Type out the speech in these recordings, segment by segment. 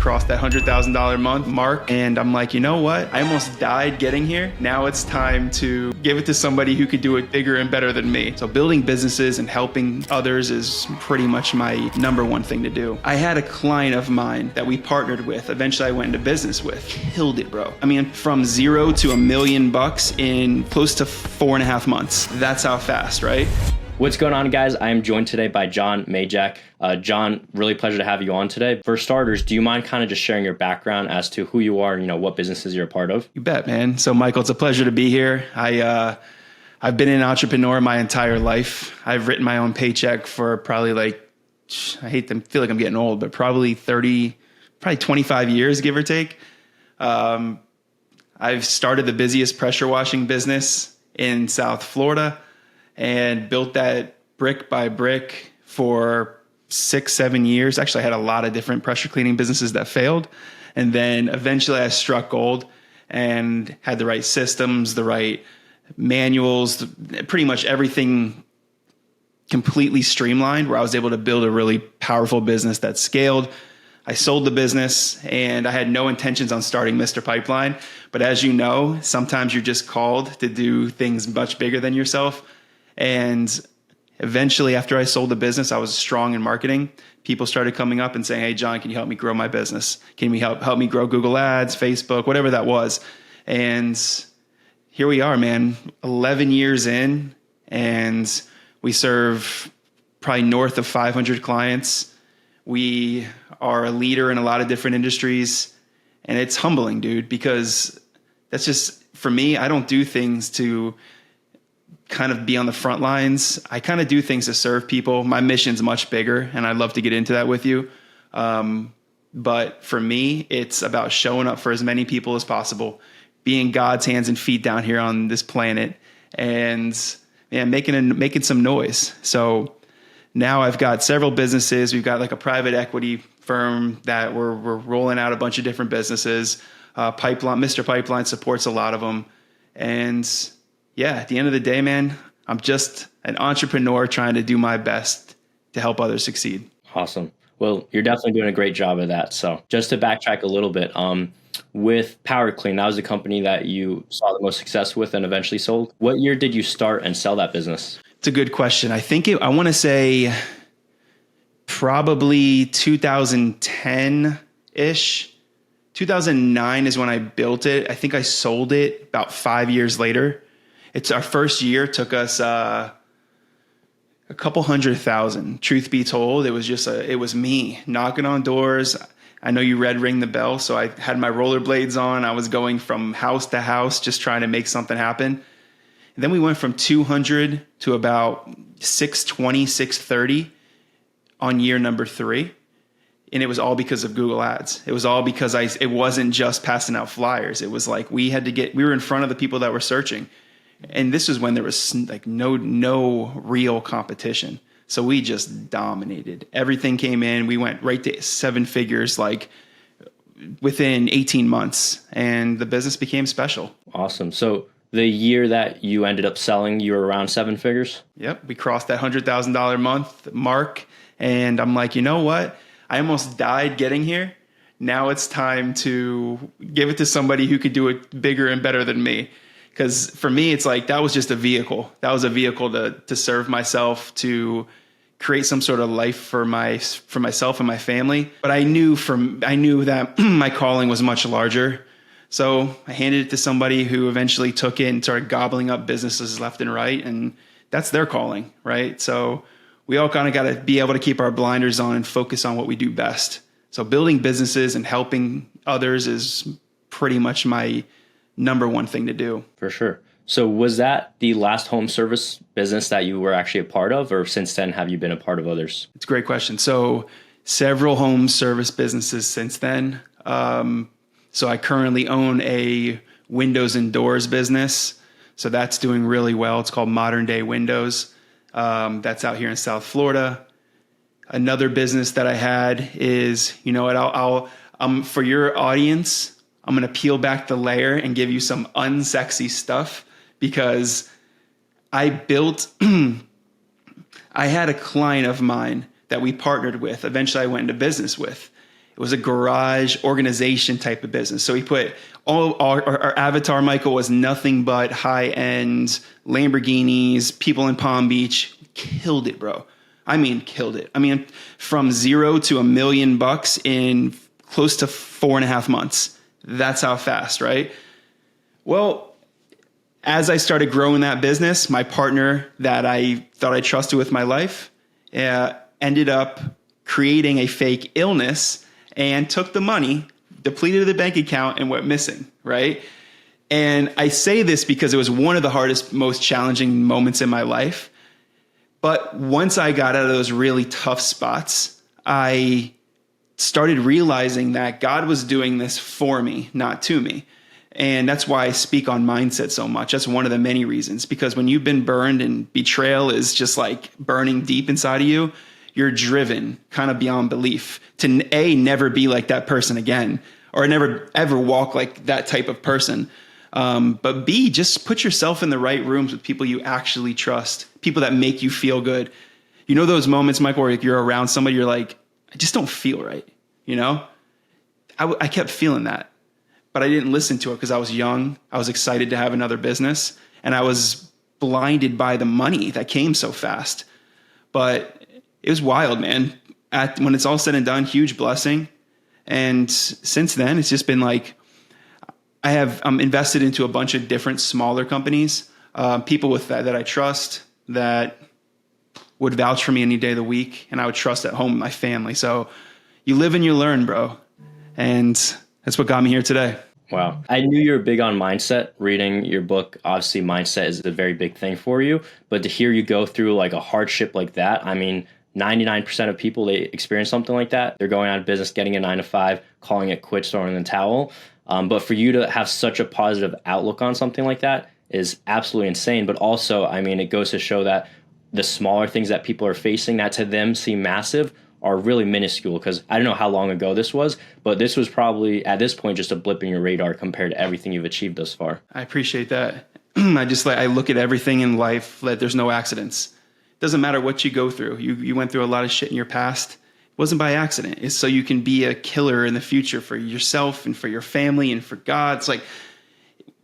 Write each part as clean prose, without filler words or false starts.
crossed that $100,000 month mark. And I'm like, you know what? I almost died getting here. Now it's time to give it to somebody who could do it bigger and better than me. So building businesses and helping others is pretty much my number one thing to do. I had a client of mine that we partnered with. Eventually I went into business with. Killed it, bro. I mean, from $0 to $1 million in close to 4.5 months. That's how fast, right? What's going on, guys? I am joined today by Jon Majak. Jon, really pleasure to have you on today. For starters, do you mind kind of just sharing your background as to who you are and what businesses you're a part of? You bet, man. So Michael, it's a pleasure to be here. I've been an entrepreneur my entire life. I've written my own paycheck for probably feel like I'm getting old, but probably 25 years, give or take. I've started the busiest pressure washing business in South Florida and built that brick by brick for 6-7 years. Actually, I had a lot of different pressure cleaning businesses that failed. And then eventually I struck gold and had the right systems, the right manuals, pretty much everything completely streamlined, where I was able to build a really powerful business that scaled. I sold the business and I had no intentions on starting Mr. Pipeline. But as you know, sometimes you're just called to do things much bigger than yourself. And eventually, after I sold the business, I was strong in marketing. People started coming up and saying, "Hey, Jon, can you help me grow my business? Can we help me grow Google Ads, Facebook, whatever that was?" And here we are, man, 11 years in, and we serve probably north of 500 clients. We are a leader in a lot of different industries, and it's humbling, dude, because that's just, for me, I don't do things to kind of be on the front lines. I kind of do things to serve people. My mission's much bigger, and I'd love to get into that with you. But for me, it's about showing up for as many people as possible, being God's hands and feet down here on this planet, and making some noise. So now I've got several businesses. We've got like a private equity firm that we're rolling out a bunch of different businesses. Mr. Pipeline supports a lot of them. And yeah, at the end of the day, man, I'm just an entrepreneur trying to do my best to help others succeed. Awesome. Well, you're definitely doing a great job of that. So just to backtrack a little bit, with Power Clean, that was the company that you saw the most success with and eventually sold. What year did you start and sell that business? It's a good question. I want to say probably 2010-ish. 2009 is when I built it. I think I sold it about 5 years later. It's our first year, took us a couple 100,000. Truth be told, it was me knocking on doors. I know you read Ring the Bell, so I had my rollerblades on. I was going from house to house, just trying to make something happen. And then we went from 200 to about 620, 630 on year number 3. And it was all because of Google Ads. It was all because it wasn't just passing out flyers. It was like we were in front of the people that were searching. And this is when there was like no real competition. So we just dominated. Everything came in. We went right to 7 figures like within 18 months, and the business became special. Awesome. So the year that you ended up selling, you were around 7 figures? Yep. We crossed that $100,000 month mark. And I'm like, you know what? I almost died getting here. Now it's time to give it to somebody who could do it bigger and better than me. Because for me, it's like that was just a vehicle. That was a vehicle to serve myself, to create some sort of life for myself and my family. But I knew that my calling was much larger. So I handed it to somebody who eventually took it and started gobbling up businesses left and right. And that's their calling, right? So we all kind of got to be able to keep our blinders on and focus on what we do best. So building businesses and helping others is pretty much my number one thing to do. For sure. So was that the last home service business that you were actually a part of, or since then have you been a part of others? It's a great question. So several home service businesses since then. So I currently own a windows and doors business. So that's doing really well. It's called Modern Day Windows. That's out here in South Florida. Another business that I had is, you know what, I'll for your audience, I'm going to peel back the layer and give you some unsexy stuff, because I had a client of mine that we partnered with. Eventually I went into business with, It was a garage organization type of business. So we put all our avatar, Michael, was nothing but high end Lamborghinis, people in Palm Beach. Killed it, bro. I mean, killed it. I mean, from $0 to $1 million in close to 4.5 months. That's how fast, right? Well, as I started growing that business, my partner that I thought I trusted with my life ended up creating a fake illness and took the money, depleted the bank account, and went missing, right? And I say this because it was one of the hardest, most challenging moments in my life. But once I got out of those really tough spots, I started realizing that God was doing this for me, not to me. And that's why I speak on mindset so much. That's one of the many reasons, because when you've been burned and betrayal is just like burning deep inside of you, you're driven kind of beyond belief to never be like that person again, or never ever walk like that type of person. But B, just put yourself in the right rooms with people you actually trust, people that make you feel good. You know those moments, Michael, where you're around somebody, you're like, I just don't feel right. You know, I kept feeling that, but I didn't listen to it because I was young. I was excited to have another business, and I was blinded by the money that came so fast. But it was wild, man. When it's all said and done, huge blessing. And since then, it's just been like, I'm invested into a bunch of different smaller companies, people with that I trust, that would vouch for me any day of the week, and I would trust at home with my family. So you live and you learn, bro. And that's what got me here today. Wow. I knew you were big on mindset. Reading your book, obviously mindset is a very big thing for you. But to hear you go through like a hardship like that, I mean, 99% of people, they experience something like that. They're going out of business, getting a 9 to 5, calling it quits, throwing in the towel. But for you to have such a positive outlook on something like that is absolutely insane. But also, I mean, it goes to show that the smaller things that people are facing that to them seem massive are really minuscule. Because I don't know how long ago this was, but this was probably at this point just a blip in your radar compared to everything you've achieved thus far. I appreciate that. I look at everything in life that there's no accidents. It doesn't matter what you go through. You went through a lot of shit in your past. It wasn't by accident. It's so you can be a killer in the future for yourself and for your family and for God. It's like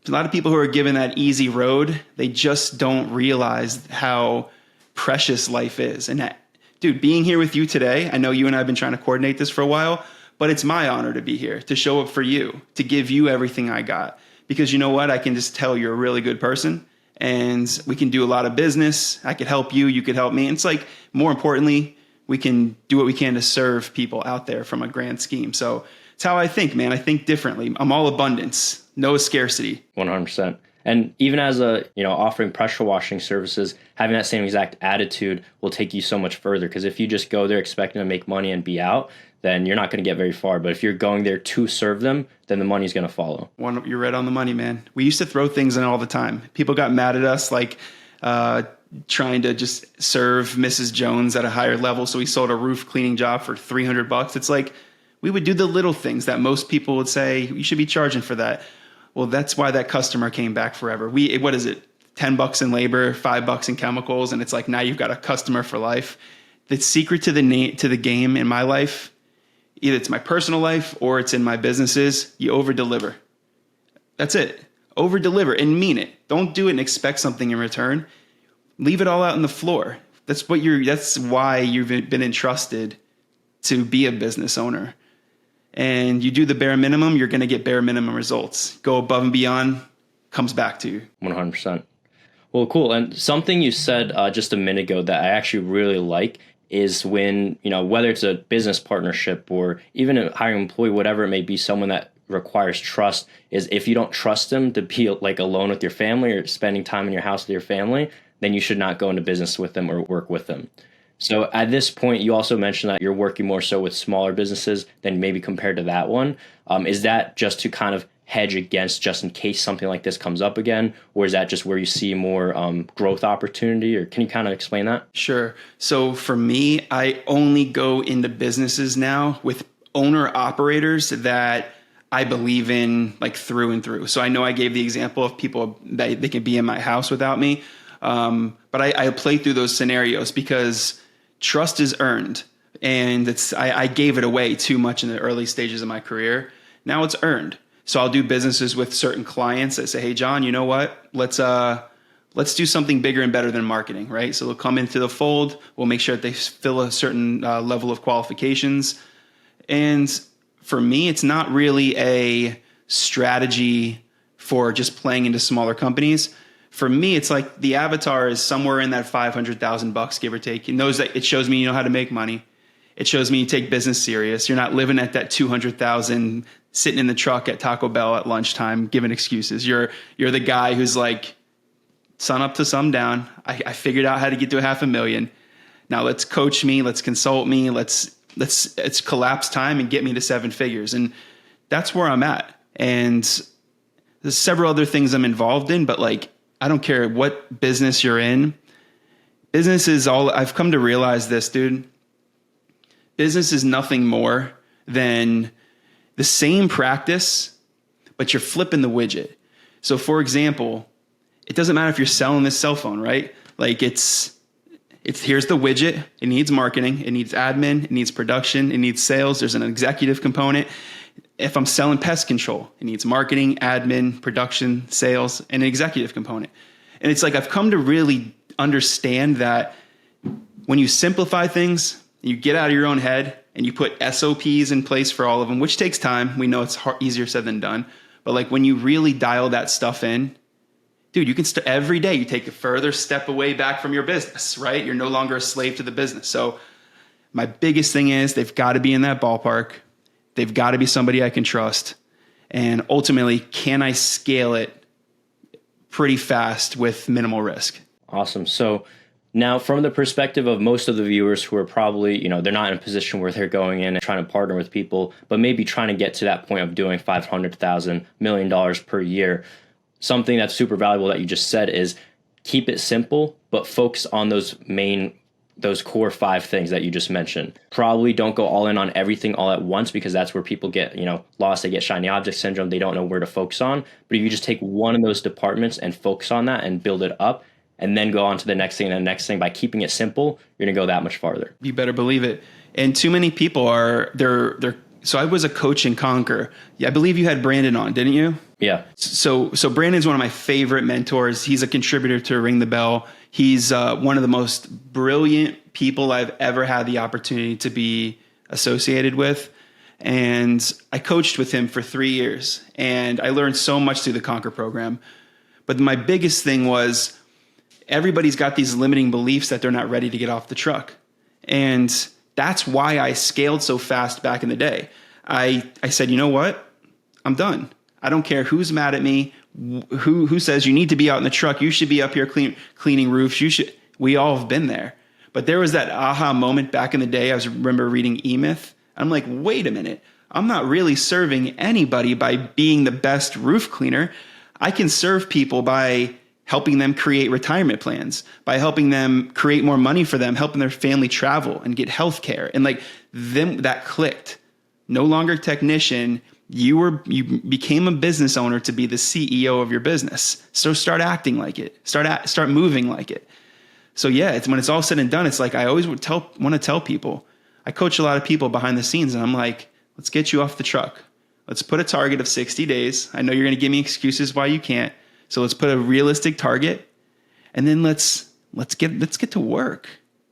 a lot of people who are given that easy road, they just don't realize how precious life is. And that, dude, being here with you today, I know you and I have been trying to coordinate this for a while, but it's my honor to be here, to show up for you, to give you everything I got. Because you know what? I can just tell you're a really good person, and we can do a lot of business. I could help you. You could help me. And it's like, more importantly, we can do what we can to serve people out there from a grand scheme. So it's how I think, man. I think differently. I'm all abundance, no scarcity. 100%. And even as offering pressure washing services, having that same exact attitude will take you so much further. Because if you just go there expecting to make money and be out, then you're not going to get very far. But if you're going there to serve them, then the money's going to follow. You're right on the money, man. We used to throw things in all the time. People got mad at us, like trying to just serve Mrs. Jones at a higher level. So we sold a roof cleaning job for $300. It's like, we would do the little things that most people would say, you should be charging for that. Well, that's why that customer came back forever. What is it? $10 in labor, $5 in chemicals. And it's like, now you've got a customer for life. The secret to the game in my life, either it's my personal life or it's in my businesses, you over deliver. That's it. Over deliver and mean it. Don't do it and expect something in return. Leave it all out on the floor. That's why you've been entrusted to be a business owner. And you do the bare minimum, you're going to get bare minimum results. Go above and beyond, comes back to you. 100%. Well, cool. And something you said just a minute ago that I actually really like is when, whether it's a business partnership or even a hiring employee, whatever it may be, someone that requires trust, is if you don't trust them to be like alone with your family or spending time in your house with your family, then you should not go into business with them or work with them. So at this point, you also mentioned that you're working more so with smaller businesses than maybe compared to that one. Is that just to kind of hedge against just in case something like this comes up again? Or is that just where you see more growth opportunity? Or can you kind of explain that? Sure. So for me, I only go into businesses now with owner operators that I believe in like through and through. So I know I gave the example of people that they can be in my house without me. But I play through those scenarios because trust is earned. And I gave it away too much in the early stages of my career. Now it's earned. So I'll do businesses with certain clients that say, hey, Jon, you know what? Let's do something bigger and better than marketing, right? So they'll come into the fold. We'll make sure that they fill a certain level of qualifications. And for me, it's not really a strategy for just playing into smaller companies. For me, it's like the avatar is somewhere in that $500,000, give or take. It knows that it shows me you know how to make money. It shows me you take business serious. You're not living at that 200,000 sitting in the truck at Taco Bell at lunchtime giving excuses. You're the guy who's like, sun up to sundown. I figured out how to get to $500,000. Now let's coach me. Let's consult me. Let's collapse time and get me to 7 figures. And that's where I'm at. And there's several other things I'm involved in, but like, I don't care what business you're in. Business is all, I've come to realize this, dude. Business is nothing more than the same practice, but you're flipping the widget. So for example, it doesn't matter if you're selling this cell phone, right? Like it's here's the widget. It needs marketing. It needs admin. It needs production. It needs sales. There's an executive component. If I'm selling pest control, it needs marketing, admin, production, sales, and an executive component. And it's like I've come to really understand that when you simplify things, you get out of your own head and you put SOPs in place for all of them, which takes time. We know it's easier said than done. But like when you really dial that stuff in, dude, you can every day you take a further step away back from your business, right? You're no longer a slave to the business. So my biggest thing is they've got to be in that ballpark. They've got to be somebody I can trust. And ultimately, can I scale it pretty fast with minimal risk? Awesome. So now from the perspective of most of the viewers who are probably, they're not in a position where they're going in and trying to partner with people, but maybe trying to get to that point of doing $500,000, $1 million per year. Something that's super valuable that you just said is keep it simple, but focus on those core 5 things that you just mentioned. Probably don't go all in on everything all at once, because that's where people get, lost. They get shiny object syndrome. They don't know where to focus on. But if you just take one of those departments and focus on that and build it up, and then go on to the next thing and the next thing, by keeping it simple, you're going to go that much farther. You better believe it. And too many people so I was a coach in Conquer. Yeah, I believe you had Brandon on, didn't you? Yeah. So Brandon's one of my favorite mentors. He's a contributor to Ring the Bell. He's one of the most brilliant people I've ever had the opportunity to be associated with. And I coached with him for 3 years, and I learned so much through the Conquer program. But my biggest thing was everybody's got these limiting beliefs that they're not ready to get off the truck. And that's why I scaled so fast back in the day. I said, you know what? I'm done. I don't care who's mad at me, who says you need to be out in the truck. You should be up here cleaning roofs. We all have been there. But there was that aha moment back in the day. I remember reading E-Myth. I'm like, wait a minute. I'm not really serving anybody by being the best roof cleaner. I can serve people by helping them create retirement plans, by helping them create more money for them, helping their family travel and get health care. And like that clicked. No longer technician. You became a business owner to be the CEO of your business. So start acting like it. Start moving like it. So yeah, when it's all said and done, it's like I always want to tell people. I coach a lot of people behind the scenes, and I'm like, let's get you off the truck. Let's put a target of 60 days. I know you're going to give me excuses why you can't. So let's put a realistic target, and then let's get to work,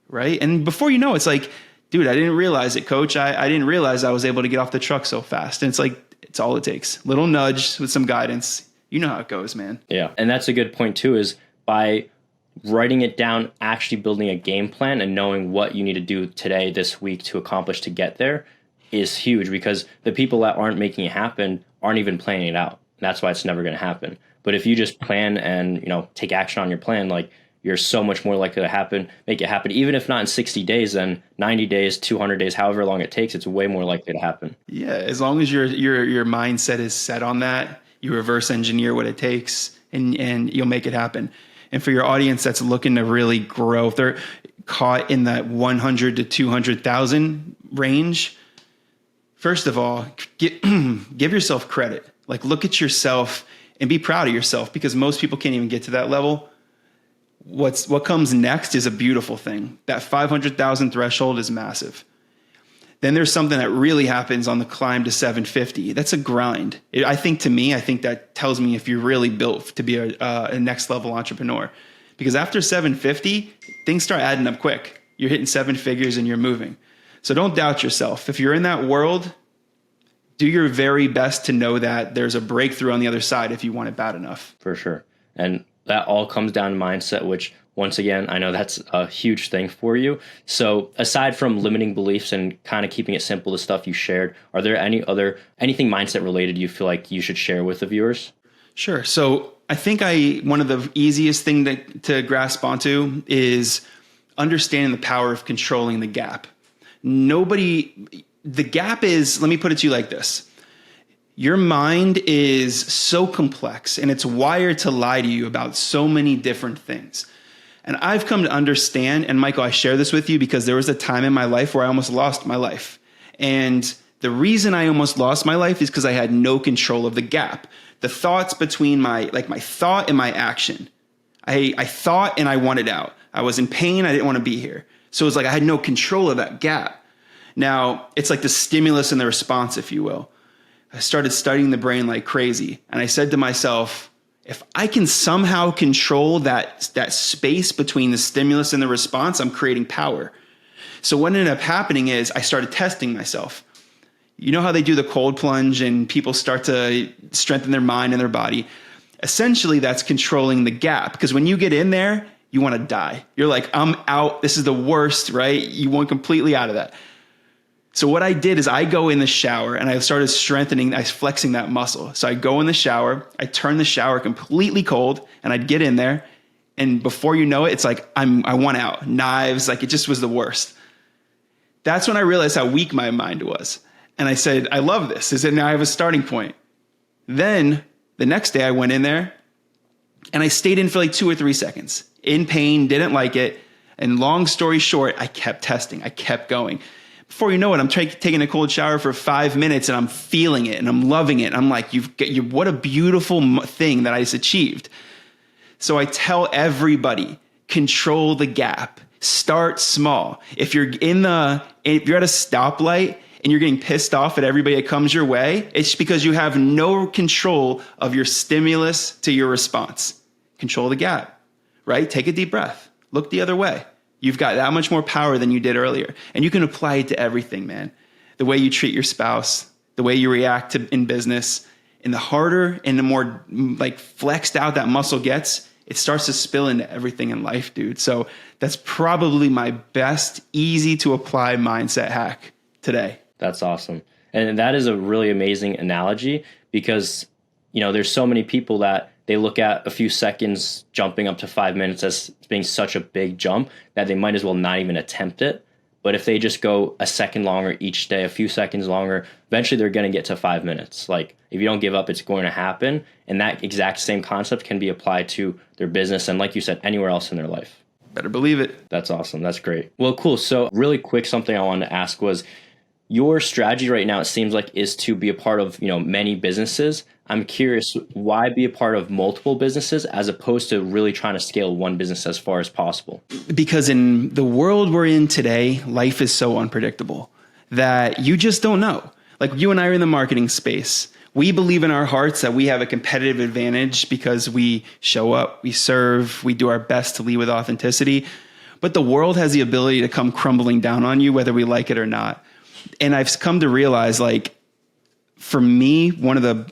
right? And before you know, it's like, dude, I didn't realize it, coach. I didn't realize I was able to get off the truck so fast. And it's like, it's all it takes. Little nudge with some guidance. You know how it goes, man. Yeah. And that's a good point too, is by writing it down, actually building a game plan and knowing what you need to do today, this week to accomplish to get there is huge, because the people that aren't making it happen aren't even planning it out. That's why it's never going to happen. But if you just plan and, take action on your plan, like you're so much more likely to make it happen. Even if not in 60 days, then 90 days, 200 days, however long it takes, it's way more likely to happen. Yeah. As long as your mindset is set on that, you reverse engineer what it takes and you'll make it happen. And for your audience that's looking to really grow, if they're caught in that 100 to 200,000 range, first of all, give yourself credit. Like look at yourself and be proud of yourself, because most people can't even get to that level. What comes next is a beautiful thing. That 500,000 threshold is massive. Then there's something that really happens on the climb to 750. That's a grind. I think that tells me if you're really built to be a next level entrepreneur. Because after 750, things start adding up quick. You're hitting 7 figures and you're moving. So don't doubt yourself. If you're in that world, do your very best to know that there's a breakthrough on the other side if you want it bad enough. For sure. And that all comes down to mindset, which once again, I know that's a huge thing for you. So aside from limiting beliefs and kind of keeping it simple, the stuff you shared, are there anything mindset related you feel like you should share with the viewers? Sure. So I think one of the easiest thing to grasp onto is understanding the power of controlling the gap. The gap is, let me put it to you like this. Your mind is so complex and it's wired to lie to you about so many different things. And I've come to understand, and Michael, I share this with you because there was a time in my life where I almost lost my life. And the reason I almost lost my life is because I had no control of the gap. The thoughts between my thought and my action. I thought and I wanted out. I was in pain. I didn't want to be here. So it was like I had no control of that gap. Now, it's like the stimulus and the response, if you will. I started studying the brain like crazy. And I said to myself, if I can somehow control that space between the stimulus and the response, I'm creating power. So what ended up happening is I started testing myself. You know how they do the cold plunge and people start to strengthen their mind and their body? Essentially, that's controlling the gap. Because when you get in there, you want to die. You're like, I'm out. This is the worst, right? You want completely out of that. So what I did is I go in the shower and I started flexing that muscle. So I go in the shower, I turn the shower completely cold and I'd get in there. And before you know it, it's like, I want out. Knives, like it just was the worst. That's when I realized how weak my mind was. And I said, I love this. Now I have a starting point. Then the next day I went in there and I stayed in for like 2 or 3 seconds in pain, didn't like it. And long story short, I kept testing. I kept going. Before you know it, I'm taking a cold shower for 5 minutes and I'm feeling it and I'm loving it. I'm like, what a beautiful thing that I just achieved. So I tell everybody, control the gap. Start small. If you're at a stoplight and you're getting pissed off at everybody that comes your way, it's because you have no control of your stimulus to your response. Control the gap, right? Take a deep breath. Look the other way. You've got that much more power than you did earlier. And you can apply it to everything, man. The way you treat your spouse, the way you react in business. And the harder and the more like flexed out that muscle gets, it starts to spill into everything in life, dude. So that's probably my best easy to apply mindset hack today. That's awesome. And that is a really amazing analogy because, there's so many people that they look at a few seconds jumping up to 5 minutes as being such a big jump that they might as well not even attempt it. But if they just go a second longer each day, a few seconds longer, eventually they're going to get to 5 minutes. Like if you don't give up, it's going to happen. And that exact same concept can be applied to their business. And like you said, anywhere else in their life. Better believe it. That's awesome. That's great. Well, cool. So really quick, something I wanted to ask was your strategy right now, it seems like, is to be a part of, many businesses. I'm curious, why be a part of multiple businesses as opposed to really trying to scale one business as far as possible? Because in the world we're in today, life is so unpredictable that you just don't know. Like you and I are in the marketing space. We believe in our hearts that we have a competitive advantage because we show up, we serve, we do our best to lead with authenticity. But the world has the ability to come crumbling down on you, whether we like it or not. And I've come to realize, like, for me,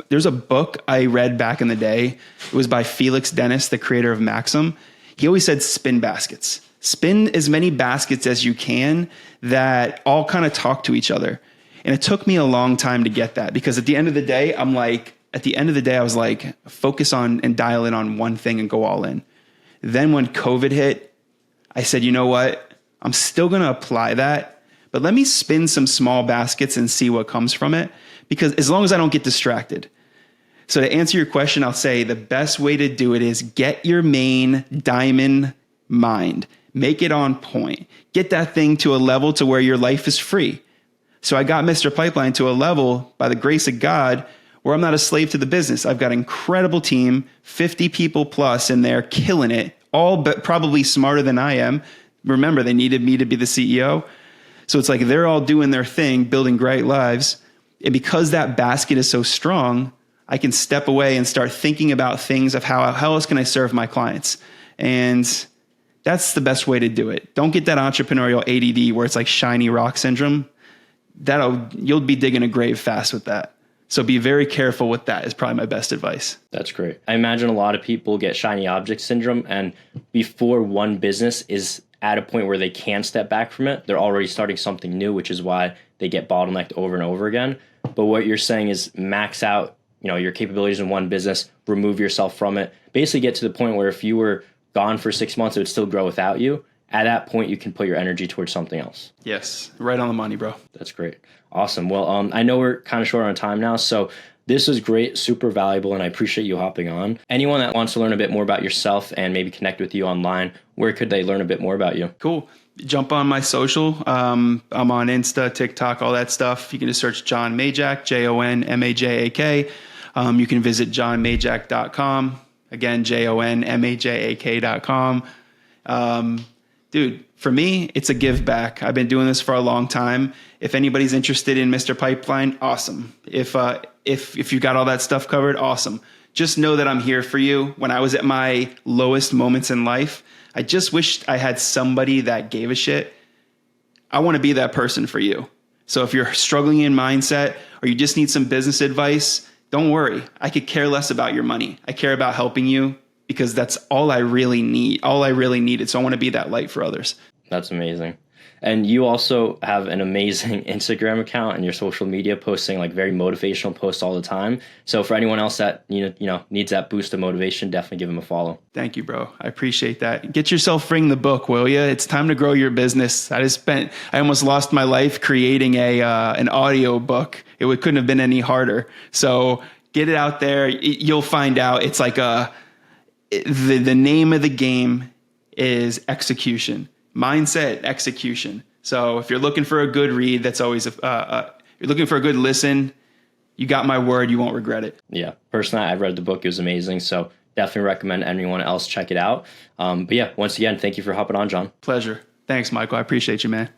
there's a book I read back in the day. It was by Felix Dennis, the creator of Maxim. He always said, spin baskets. Spin as many baskets as you can that all kind of talk to each other. And it took me a long time to get that because at the end of the day, I was like, focus on and dial in on one thing and go all in. Then when COVID hit, I said, you know what? I'm still going to apply that, but let me spin some small baskets and see what comes from it. Because as long as I don't get distracted. So to answer your question, I'll say the best way to do it is get your main diamond mind. Make it on point. Get that thing to a level to where your life is free. So I got Mr. Pipeline to a level, by the grace of God, where I'm not a slave to the business. I've got an incredible team, 50 people plus in there, killing it, all but probably smarter than I am. Remember, they needed me to be the CEO. So it's like they're all doing their thing, building great lives. And because that basket is so strong, I can step away and start thinking about things of how else can I serve my clients? And that's the best way to do it. Don't get that entrepreneurial ADD where it's like shiny rock syndrome. You'll be digging a grave fast with that. So be very careful with that is probably my best advice. That's great. I imagine a lot of people get shiny object syndrome, and before one business is at a point where they can step back from it, they're already starting something new, which is why they get bottlenecked over and over again. But what you're saying is max out, your capabilities in one business, remove yourself from it, basically get to the point where if you were gone for 6 months, it would still grow without you. At that point, you can put your energy towards something else. Yes, right on the money, bro. That's great. Awesome. Well, I know we're kind of short on time now, so this was great, super valuable, and I appreciate you hopping on. Anyone that wants to learn a bit more about yourself and maybe connect with you online, where could they learn a bit more about you? Cool. Jump on my social. I'm on Insta, TikTok, all that stuff. You can just search Jon Majak, JONMAJAK. You can visit jonmajak.com. Again, JONMAJAK.com. Dude, for me, it's a give back. I've been doing this for a long time. If anybody's interested in Mr. Pipeline, awesome. If you got all that stuff covered, awesome. Just know that I'm here for you. When I was at my lowest moments in life, I just wished I had somebody that gave a shit. I want to be that person for you. So if you're struggling in mindset or you just need some business advice, don't worry. I could care less about your money. I care about helping you because that's all I really need, all I really needed. So I want to be that light for others. That's amazing. And you also have an amazing Instagram account and your social media posting like very motivational posts all the time. So for anyone else that needs that boost of motivation, definitely give them a follow. Thank you, bro. I appreciate that. Get yourself Ring the Book, will you? It's time to grow your business. I almost lost my life creating an audio book. It couldn't have been any harder. So get it out there. You'll find out. It's like the name of the game is execution. Mindset, execution. So if you're looking for a good read, that's always you're looking for a good listen. You got my word. You won't regret it. Yeah. Personally, I've read the book. It was amazing. So definitely recommend anyone else check it out. But yeah, once again, thank you for hopping on, Jon. Pleasure. Thanks, Michael. I appreciate you, man.